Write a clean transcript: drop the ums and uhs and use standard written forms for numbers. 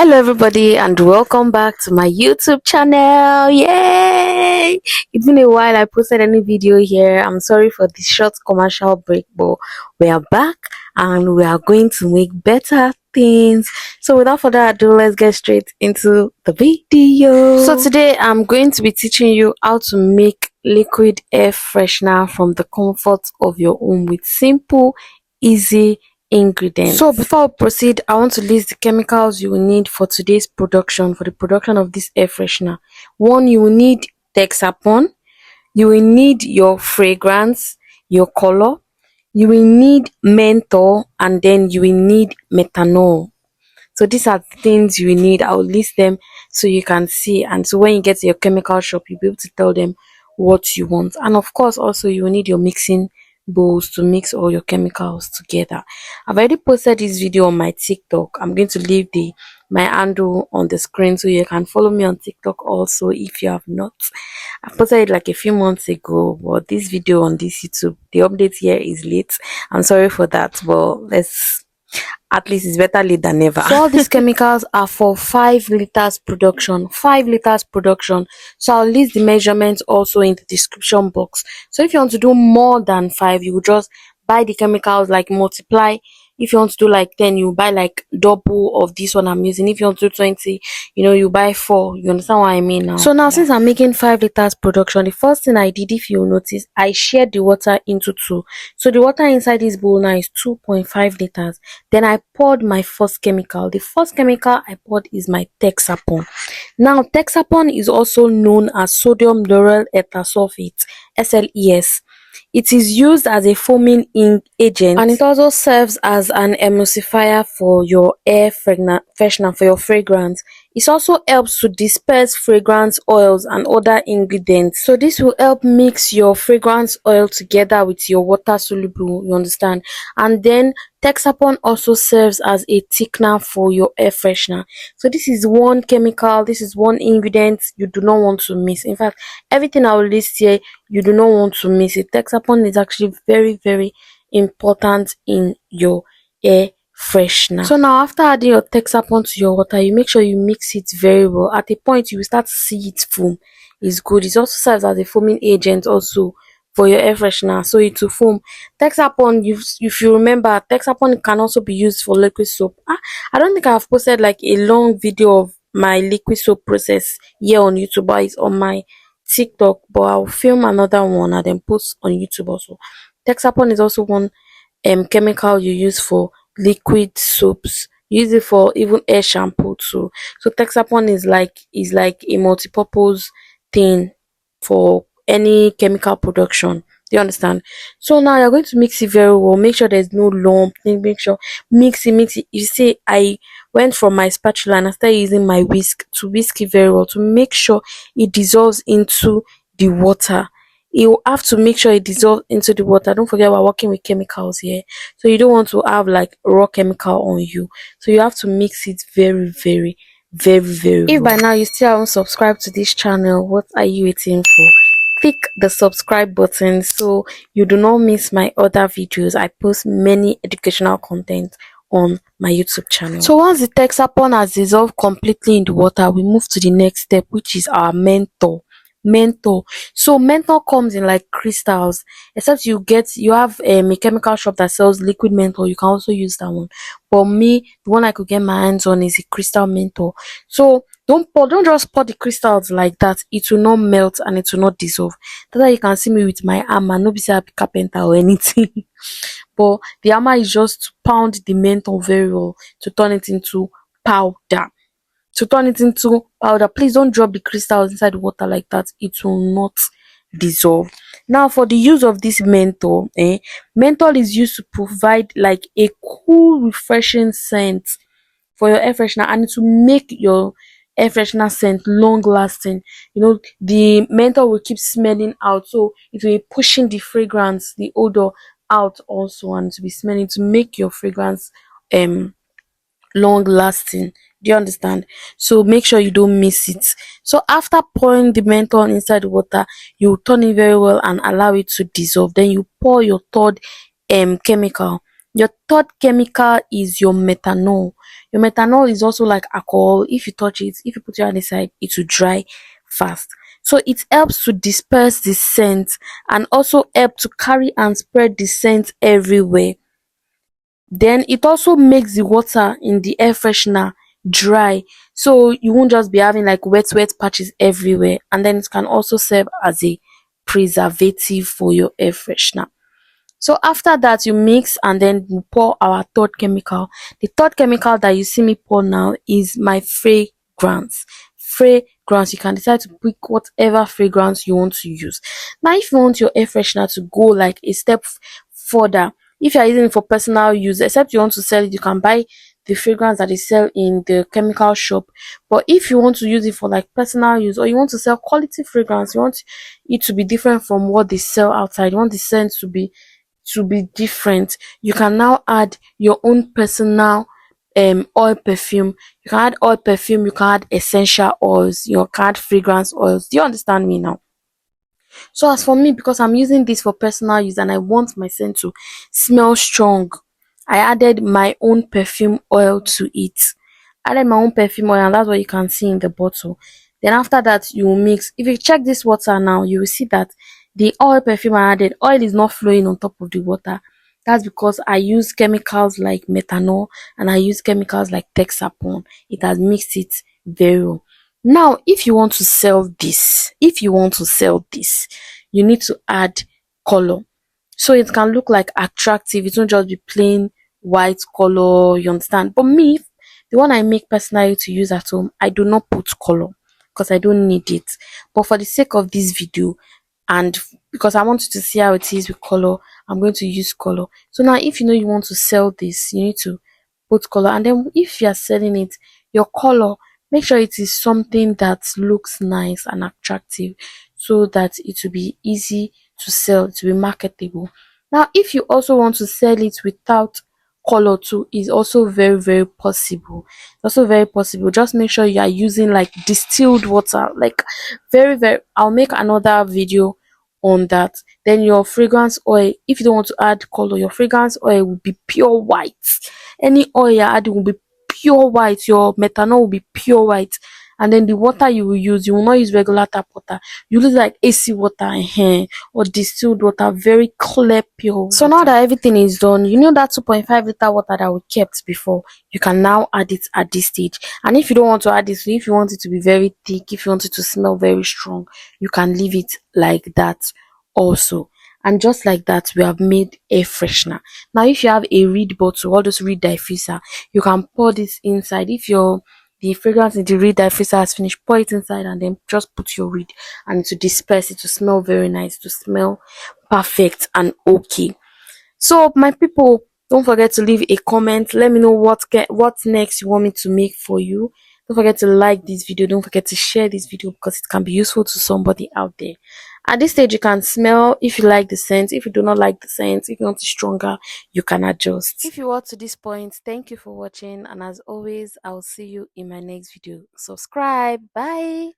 Hello everybody and welcome back to my YouTube channel. Yay! It's been a while I posted any video here. I'm sorry for this short commercial break, but we are back and we are going to make better things. So without further ado, let's get straight into the video. So today I'm going to be teaching you how to make liquid air freshener from the comfort of your home with simple, easy ingredients. So before we proceed, I want to list the chemicals you will need for today's production, for the production of this air freshener. One, you will need Texapon, you will need your fragrance, your color, you will need menthol, and then you will need methanol. So these are the things you will need. I will list them so you can see, and so when you get to your chemical shop, you'll be able to tell them what you want. And of course, also you will need your mixing bowls to mix all your chemicals together. I've already posted this video on my TikTok. I'm going to leave my handle on the screen so you can follow me on TikTok also if you have not. I posted it like a few months ago, but this video on this YouTube, the update here is late. I'm sorry for that, but at least it's better late than never. So all these chemicals are for 5 liters production. 5 liters production. So I'll list the measurements also in the description box. So if you want to do more than 5, you will just buy the chemicals, like multiply. If you want to do like 10, you buy like double of this one I'm using. If you want to do 20, you buy 4. You understand what I mean now? So now, since I'm making 5 liters production, the first thing I did, if you notice, I shared the water into 2. So the water inside this bowl now is 2.5 liters. Then I poured my first chemical. The first chemical I poured is my Texapon. Now, Texapon is also known as sodium lauryl ether sulfate, SLES. It is used as a foaming agent, and it also serves as an emulsifier for your air freshener, for your fragrance. It also helps to disperse fragrance oils and other ingredients. So this will help mix your fragrance oil together with your water soluble, you understand? And then Texapon also serves as a thickener for your air freshener. So this is one chemical, this is one ingredient you do not want to miss. In fact, everything I will list here, you do not want to miss it. Texapon is actually very, very important in your air freshener. So now, after adding your Texapon to your water, you make sure you mix it very well. At a point, you will start to see it foam. It's good. It also serves as a foaming agent also for your air freshener, so it will foam. Texapon, if you remember, Texapon can also be used for liquid soap. I don't think I've posted like a long video of my liquid soap process here on YouTube, but it's on my TikTok, but I'll film another one and then post on YouTube also. Texapon is also one chemical you use for liquid soaps. Use it for even air shampoo too. So Texapon is like a multi-purpose thing for any chemical production. Do you understand? So now you're going to mix it very well. Make sure there's no lump. Make sure mix it. You see, I went from my spatula and I started using my whisk to whisk it very well to make sure it dissolves into the water. You have to make sure it dissolves into the water. Don't forget, we're working with chemicals here, so you don't want to have like raw chemical on you. So you have to mix it very, very, very, very well. If by now you still haven't subscribed to this channel, what are you waiting for? Click the subscribe button so you do not miss my other videos. I post many educational content on my YouTube channel. So once the Texapon has dissolved completely in the water, we move to the next step, which is our menthol. So menthol comes in like crystals, except you have a chemical shop that sells liquid menthol. You can also use that one, but me, the one I could get my hands on is a crystal menthol. So don't just pour the crystals like that. It will not melt and it will not dissolve. That's why you can see me with my hammer. No be say I be carpenter or anything. But the hammer is just to pound the menthol very well to turn it into powder. Please don't drop the crystals inside the water like that. It will not dissolve. Now, for the use of this menthol, menthol is used to provide like a cool, refreshing scent for your air freshener, and it will make your air freshener scent long lasting. The menthol will keep smelling out, so it will be pushing the fragrance, the odor out also, and to be smelling to make your fragrance long lasting. Do you understand? So make sure you don't miss it. So after pouring the menthol inside the water, you turn it very well and allow it to dissolve. Then you pour your third chemical. Your third chemical is your methanol. Your methanol is also like alcohol. If you touch it, if you put your hand inside, it will dry fast. So it helps to disperse the scent and also help to carry and spread the scent everywhere. Then it also makes the water in the air freshener dry, so you won't just be having like wet patches everywhere. And then it can also serve as a preservative for your air freshener. So after that, you mix and then you pour our third chemical. The third chemical that you see me pour now is my fragrance. Fragrance, you can decide to pick whatever fragrance you want to use. Now, if you want your air freshener to go like a step further, if you are using it for personal use, except you want to sell it, you can buy the fragrance that they sell in the chemical shop. But if you want to use it for like personal use, or you want to sell quality fragrance, you want it to be different from what they sell outside, you want the scent to be different, you can now add your own personal oil perfume. You can add oil perfume, you can add essential oils, you can add fragrance oils. Do you understand me now? So as for me, because I'm using this for personal use and I want my scent to smell strong, I added my own perfume oil to it. Added my own perfume oil, and that's what you can see in the bottle. Then after that, you will mix. If you check this water now, you will see that the oil perfume I added, oil is not flowing on top of the water. That's because I use chemicals like methanol and I use chemicals like Texapon. It has mixed it very well. Now, if you want to sell this, you need to add color. So it can look like attractive. It won't just be plain white color, you understand? But me, the one I make personally to use at home, I do not put color because I don't need it. But for the sake of this video, and because I want you to see how it is with color, I'm going to use color. So now if you know you want to sell this, you need to put color. And then if you are selling it, your color, make sure it is something that looks nice and attractive so that it will be easy to sell, to be marketable. Now if you also want to sell it without color too, is also very possible. It's also very possible. Just make sure you are using like distilled water, like very, I'll make another video on that. Then your fragrance oil, if you don't want to add color, your fragrance oil will be pure white. Any oil you're adding will be pure white. Your methanol will be pure white. And then the water you will use, you will not use regular tap water. You use like AC water or distilled water, very clear, pure water. So now that everything is done, you know that 2.5 liter water that we kept before, you can now add it at this stage. And if you don't want to add it, if you want it to be very thick, if you want it to smell very strong, you can leave it like that also. And just like that, we have made air freshener. Now if you have a reed bottle, all those reed diffuser, you can pour this inside. If the fragrance in the reed diffuser has finished, pour it inside and then just put your reed and to disperse it to smell very nice, to smell perfect and okay. So my people, don't forget to leave a comment. Let me know what next you want me to make for you. Don't forget to like this video. Don't forget to share this video because it can be useful to somebody out there. At this stage, you can smell if you like the scent. If you do not like the scent, if you want it stronger, you can adjust. If you are to this point, thank you for watching. And as always, I'll see you in my next video. Subscribe. Bye.